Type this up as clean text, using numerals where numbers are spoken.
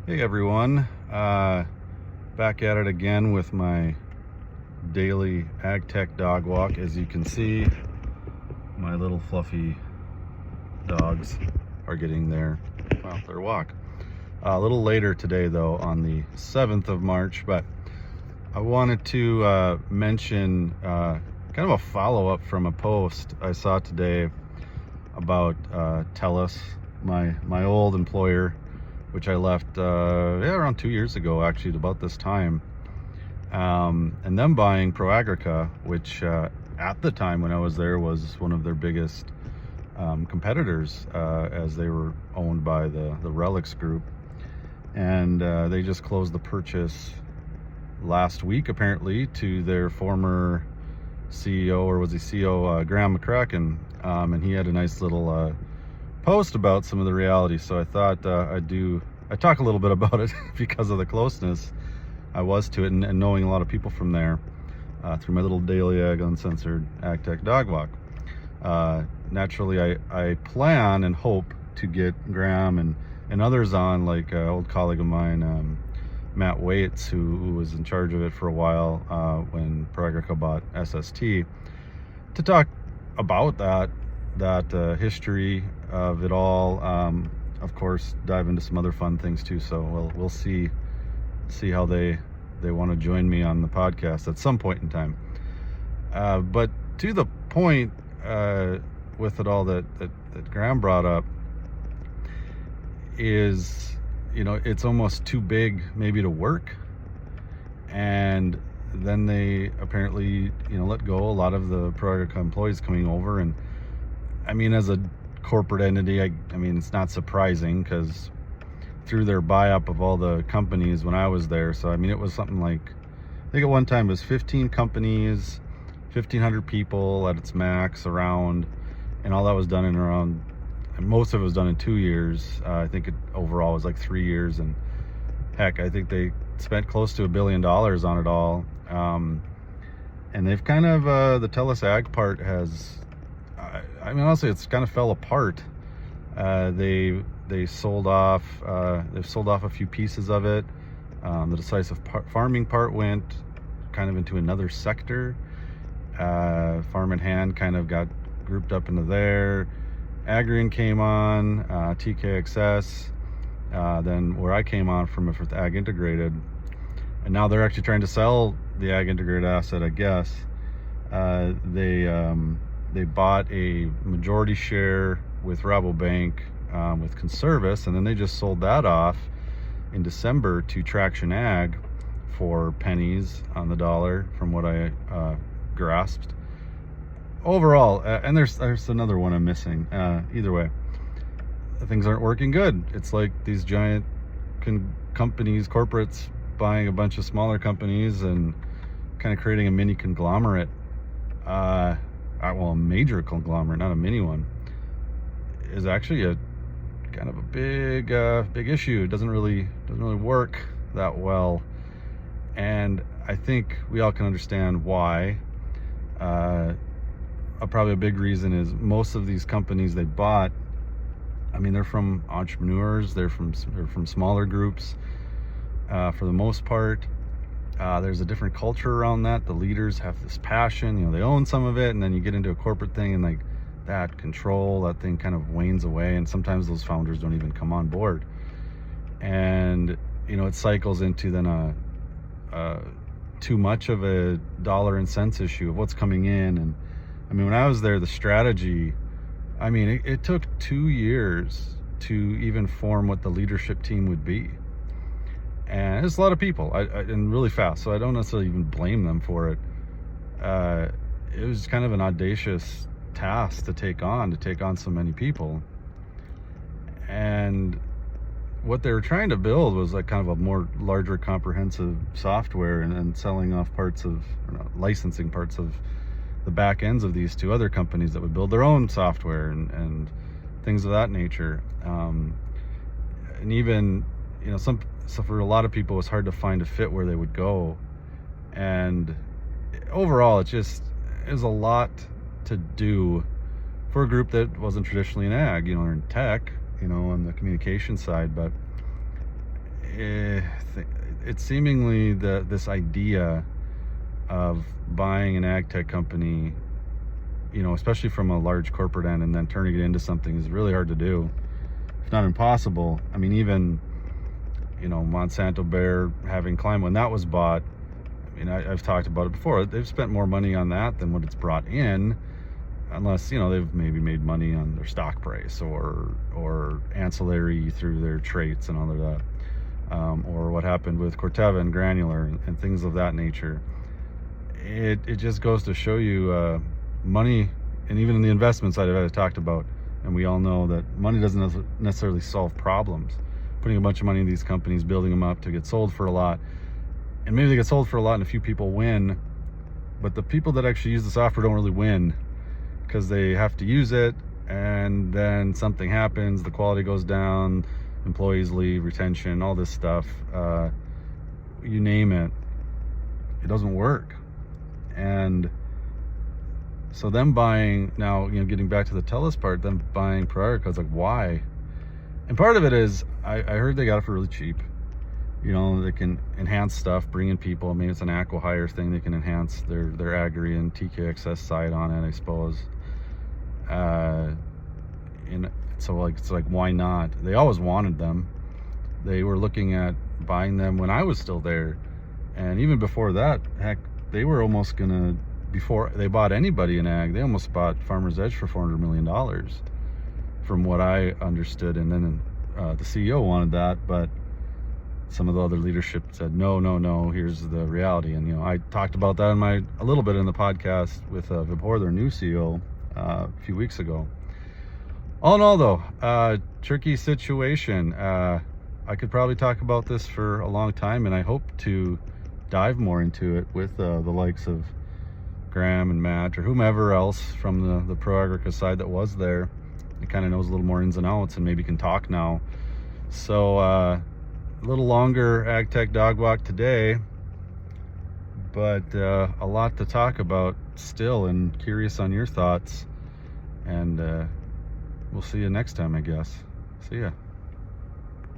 Hey everyone, back at it again with my daily AgTech Dogwalk. As you can see, my little fluffy dogs are getting their walk. A little later today though, on the 7th of March, but I wanted to mention kind of a follow-up from a post I saw today about TELUS, my old employer, which I left around 2 years ago, actually, about this time, and them buying ProAgrica, which at the time when I was there was one of their biggest competitors, as they were owned by the Relics Group, and they just closed the purchase last week, apparently, to their former CEO, or was he CEO, Graham McCracken, and he had a nice little post about some of the reality. So I thought I talk a little bit about it because of the closeness I was to it, and knowing a lot of people from there through my little daily Uncensored AgTech Dogwalk. Naturally, I plan and hope to get Graham and others on, like an old colleague of mine, Matt Waits, who was in charge of it for a while when ProAgrica bought SST, to talk about that history of it all. Of course, dive into some other fun things too. So we'll see how they want to join me on the podcast at some point in time. But to the point with it all that Graham brought up is, it's almost too big maybe to work, and then they apparently let go a lot of the ProAgrica employees coming over. And I mean, as a corporate entity, I mean, it's not surprising, because through their buy-up of all the companies when I was there, so I mean, it was something like, I think at one time it was 15 companies, 1,500 people at its max around, and all that was done in around, and most of it was done in 2 years. I think it overall was like 3 years, and heck, I think they spent close to $1 billion on it all. And they've kind of, the TELUS Ag part has, I mean, honestly, it's kind of fell apart. They sold off, they've sold off a few pieces of it. The decisive farming part went kind of into another sector. Farm in Hand kind of got grouped up into there. Agrian came on, TKXS, then where I came on from with Ag Integrated, and now they're actually trying to sell the Ag Integrated asset, I guess. They bought a majority share with Rabobank, with Conservis, and then they just sold that off in December to Traction Ag for pennies on the dollar, from what I grasped. Overall, and there's another one I'm missing. Either way, things aren't working good. It's like these giant companies, corporates, buying a bunch of smaller companies and kind of creating a mini conglomerate. Well, a major conglomerate, not a mini one, is actually a kind of a big issue. It doesn't really work that well, and I think we all can understand why. Probably a big reason is most of these companies they bought, I mean, they're from entrepreneurs, they're from smaller groups, for the most part. There's a different culture around that. The leaders have this passion, they own some of it, and then you get into a corporate thing, and like that control, that thing kind of wanes away, and sometimes those founders don't even come on board, and it cycles into then too much of a dollar and cents issue of what's coming in. And I mean, when I was there, the strategy, I mean, it took 2 years to even form what the leadership team would be. And it's a lot of people, and really fast, so I don't necessarily even blame them for it. It was kind of an audacious task to take on so many people. And what they were trying to build was like kind of a more larger comprehensive software, and selling off parts of, licensing parts of the back ends of these two other companies that would build their own software and things of that nature. And even, so for a lot of people, it's hard to find a fit where they would go. And overall, it was a lot to do for a group that wasn't traditionally in ag, or in tech, on the communication side. But it's seemingly this idea of buying an ag tech company, especially from a large corporate end, and then turning it into something is really hard to do, if not impossible. I mean, even Monsanto Bayer having climate, when that was bought, I mean, I've talked about it before, they've spent more money on that than what it's brought in, unless they've maybe made money on their stock price or ancillary through their traits and all of that, or what happened with Corteva and Granular and things of that nature. It just goes to show you money, and even in the investment side of it, I talked about, and we all know that money doesn't necessarily solve problems. Putting a bunch of money in these companies, building them up to get sold for a lot, and maybe they get sold for a lot and a few people win, but the people that actually use the software don't really win, because they have to use it, and then something happens, the quality goes down, employees leave, retention, all this stuff, you name it, it doesn't work. And so them buying, now getting back to the TELUS part, them buying Priorica, it's like, why? And part of it is, I heard they got it for really cheap. They can enhance stuff, bring in people. Maybe it's an acqui-hire thing. They can enhance their agri and TKXS side on it, I suppose. And so it's like, why not? They always wanted them. They were looking at buying them when I was still there. And even before that, heck, they were almost gonna, before they bought anybody in ag, they almost bought Farmer's Edge for $400 million, from what I understood. And then the CEO wanted that, but some of the other leadership said, no, here's the reality. And I talked about that a little bit in the podcast with Vibhor, their new CEO, a few weeks ago. All in all, though, tricky situation. I could probably talk about this for a long time, and I hope to dive more into it with the likes of Graham and Matt, or whomever else from the Pro-Agrica side that was there. It kind of knows a little more ins and outs, and maybe can talk now. So a little longer AgTech Dogwalk today, but a lot to talk about still, and curious on your thoughts. And we'll see you next time, I guess. See ya.